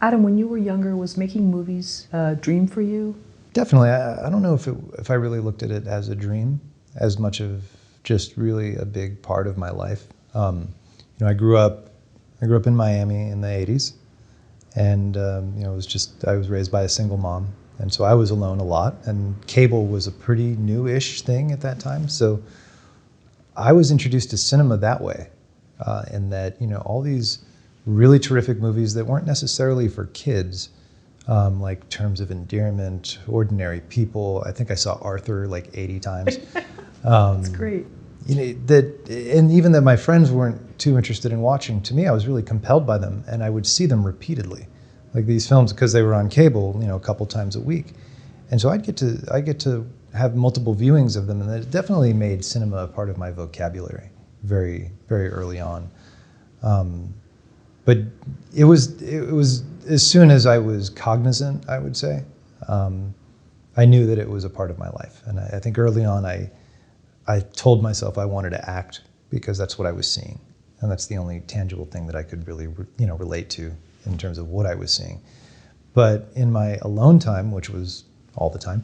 Adam, when you were younger, was making movies a dream for you? Definitely. I don't know if I really looked at it as a dream, as much of just really a big part of my life. I grew up in Miami in the '80s, and I was raised by a single mom, and so I was alone a lot. And cable was a pretty new-ish thing at that time, so I was introduced to cinema that way, in that all these really terrific movies that weren't necessarily for kids. Like Terms of Endearment, Ordinary People. I think I saw Arthur like 80 times. That's great. And even that my friends weren't too interested in watching, to me, I was really compelled by them, and I would see them repeatedly, like these films, because they were on cable, a couple times a week, and so I get to have multiple viewings of them, and it definitely made cinema a part of my vocabulary very, very early on. But it was as soon as I was cognizant, I would say, I knew that it was a part of my life. And I think early on I told myself I wanted to act because that's what I was seeing. And that's the only tangible thing that I could really relate to in terms of what I was seeing. But in my alone time, which was all the time,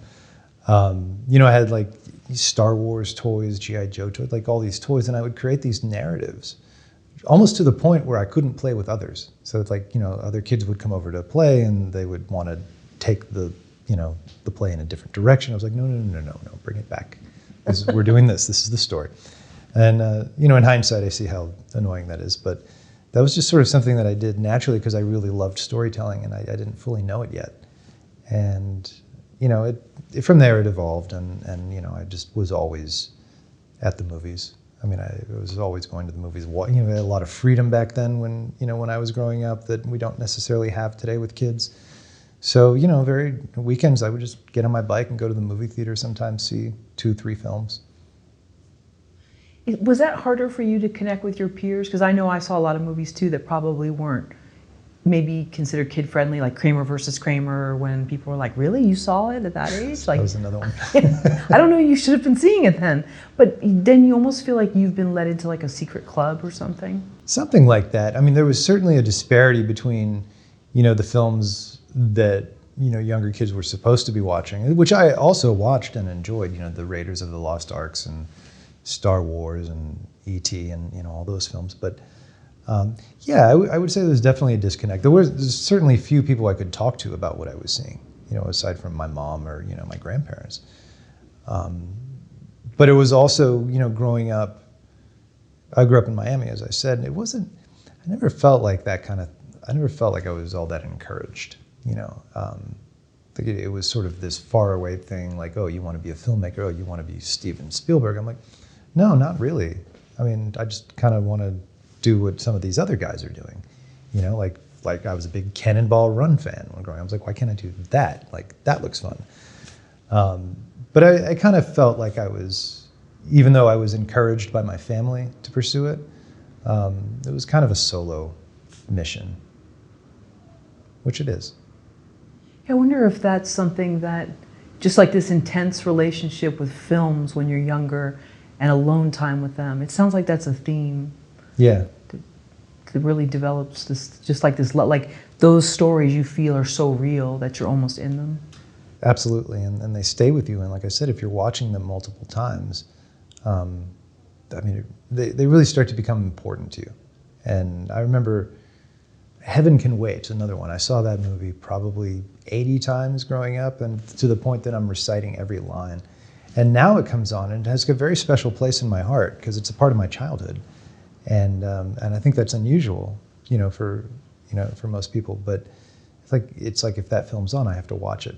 I had like Star Wars toys, G.I. Joe toys, like all these toys, and I would create these narratives almost to the point where I couldn't play with others. So it's like, other kids would come over to play and they would want to take the play in a different direction. I was like, no, bring it back. We're doing this. This is the story. And, in hindsight, I see how annoying that is. But that was just sort of something that I did naturally because I really loved storytelling and I didn't fully know it yet. And, from there it evolved and I just was always at the movies. I mean, I was always going to the movies. We had a lot of freedom back then when I was growing up that we don't necessarily have today with kids. So, very weekends I would just get on my bike and go to the movie theater, sometimes see 2-3 films. Was that harder for you to connect with your peers? Because I know I saw a lot of movies too that probably weren't maybe considered kid-friendly, like Kramer versus Kramer, when people were like, really, you saw it at that age? Like, that was another one. I don't know, you should have been seeing it then. But then you almost feel like you've been led into like a secret club or something? Something like that. I mean, there was certainly a disparity between, the films that, younger kids were supposed to be watching, which I also watched and enjoyed, the Raiders of the Lost Arks and Star Wars and E.T. and, all those films. But I would say there's definitely a disconnect. There's certainly few people I could talk to about what I was seeing, aside from my mom or, my grandparents. But it was also, growing up, I grew up in Miami, as I said, and I never felt like I was all that encouraged, it was sort of this far away thing, like, oh, you want to be a filmmaker, oh, you want to be Steven Spielberg. I'm like, no, not really. I mean, I just kind of want to do what some of these other guys are doing, like I was a big Cannonball Run fan when growing up. I was like, why can't I do that? Like, that looks fun. But I kind of felt like even though I was encouraged by my family to pursue it, it was kind of a solo mission, which it is. I wonder if that's something that, just like this intense relationship with films when you're younger and alone time with them, it sounds like that's a theme. Yeah. That really develops this, just like this, like those stories you feel are so real that you're almost in them. Absolutely, and they stay with you. And like I said, if you're watching them multiple times, they really start to become important to you. And I remember Heaven Can Wait, another one. I saw that movie probably 80 times growing up, and to the point that I'm reciting every line. And now it comes on and it has a very special place in my heart because it's a part of my childhood. And I think that's unusual, for most people. But it's like if that film's on, I have to watch it.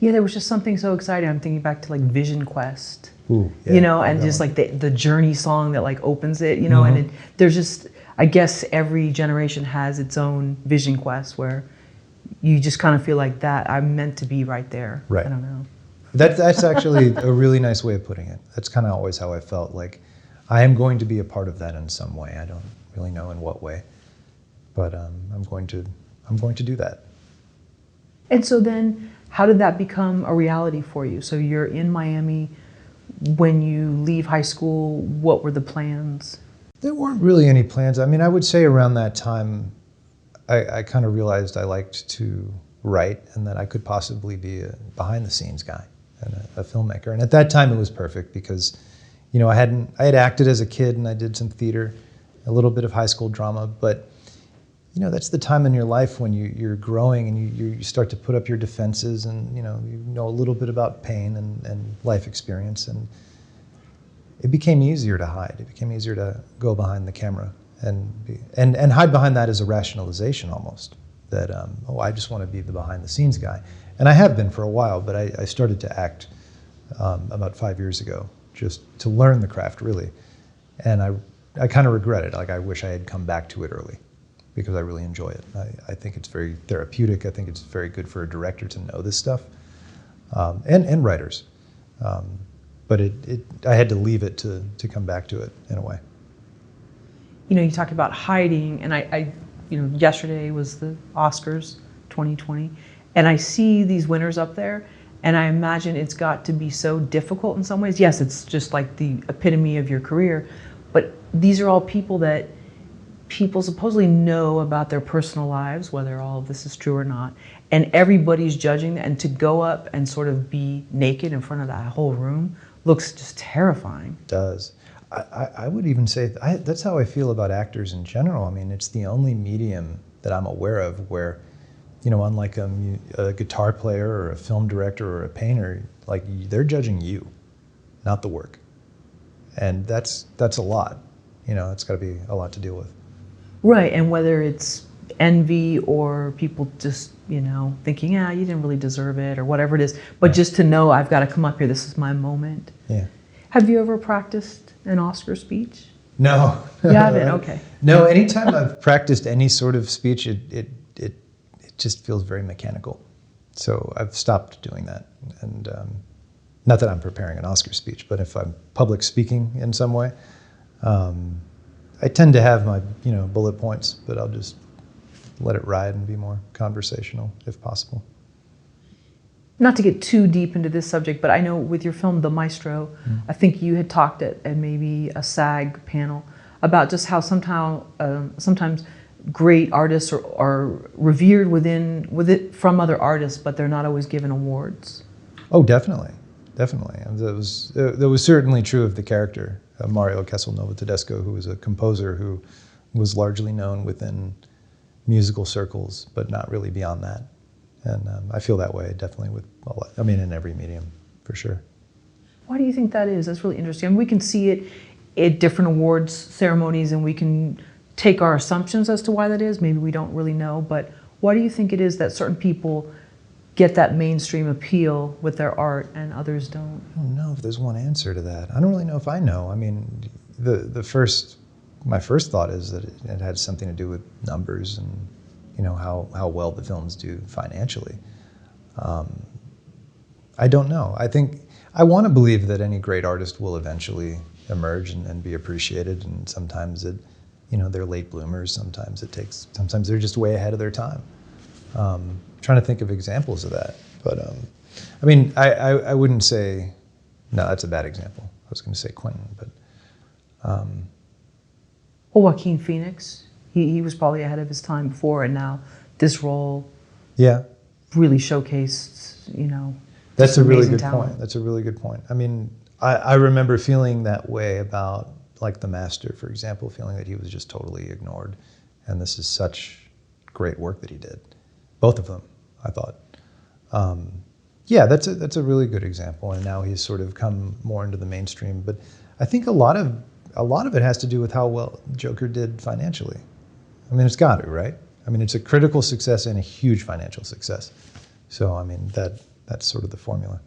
Yeah, there was just something so exciting. I'm thinking back to like Vision Quest, Ooh, yeah, and just like the Journey song that like opens it, Mm-hmm. and there's just, I guess every generation has its own Vision Quest where you just kind of feel like that I'm meant to be right there. Right. I don't know. That's actually a really nice way of putting it. That's kind of always how I felt, like I am going to be a part of that in some way. I don't really know in what way, but I'm going to do that. And so then, how did that become a reality for you? So you're in Miami. When you leave high school, what were the plans? There weren't really any plans. I mean, I would say around that time, I kind of realized I liked to write and that I could possibly be a behind-the-scenes guy and a filmmaker. And at that time, it was perfect because, you know, I had acted as a kid and I did some theater, a little bit of high school drama, but you know, that's the time in your life when you're growing and you start to put up your defenses and, you know a little bit about pain and life experience. And it became easier to hide. It became easier to go behind the camera and hide behind that as a rationalization almost. That, oh, I just want to be the behind the scenes guy. And I have been for a while, but I started to act about 5 years ago, just to learn the craft really. And I kind of regret it. Like I wish I had come back to it early, because I really enjoy it. I think it's very therapeutic. I think it's very good for a director to know this stuff, and writers. But I had to leave it to come back to it in a way. You know, you talked about hiding, and you know, yesterday was the Oscars 2020, and I see these winners up there, and I imagine it's got to be so difficult in some ways. Yes, it's just like the epitome of your career, but these are all people that people supposedly know about their personal lives, whether all of this is true or not, and everybody's judging that, and to go up and sort of be naked in front of that whole room looks just terrifying. It does. I would even say that's how I feel about actors in general. I mean, it's the only medium that I'm aware of where, you know, unlike a guitar player or a film director or a painter, like they're judging you, not the work. And that's a lot. You know, it's got to be a lot to deal with. Right, and whether it's envy or people just, you know, thinking, yeah, you didn't really deserve it or whatever it is, but just to know I've got to come up here, this is my moment. Yeah. Have you ever practiced an Oscar speech? No. You haven't? Okay. No, anytime I've practiced any sort of speech, it just feels very mechanical. So I've stopped doing that. And not that I'm preparing an Oscar speech, but if I'm public speaking in some way, I tend to have my, you know, bullet points, but I'll just let it ride and be more conversational if possible. Not to get too deep into this subject, but I know with your film, The Maestro, I think you had talked at maybe a SAG panel about just how sometimes great artists are revered from other artists, but they're not always given awards. Oh, definitely. Definitely. And that was certainly true of the character, Mario Castelnuovo Tedesco, who was a composer who was largely known within musical circles, but not really beyond that. And I feel that way definitely with in every medium, for sure. Why do you think that is? That's really interesting. I mean, we can see it at different awards ceremonies, and we can take our assumptions as to why that is. Maybe we don't really know, but why do you think it is that certain people get that mainstream appeal with their art and others don't? I don't know if there's one answer to that. I don't really know if I know. I mean, my first thought is that it had something to do with numbers and, you know, how well the films do financially. I don't know. I want to believe that any great artist will eventually emerge and be appreciated, and sometimes they're late bloomers, sometimes they're just way ahead of their time. Trying to think of examples of that, but I wouldn't say, no, that's a bad example. I was going to say Quentin, but well, Joaquin Phoenix, he was probably ahead of his time before, and now this role, yeah, really showcased, you know. That's a really good talent. point. That's a really good point. I mean, I remember feeling that way about, like, the Master, for example, feeling that he was just totally ignored, and this is such great work that he did. Both of them, I thought. Yeah, that's a really good example, and now he's sort of come more into the mainstream. But I think a lot of it has to do with how well Joker did financially. I mean, it's got to, right? I mean, it's a critical success and a huge financial success. So, I mean, that's sort of the formula.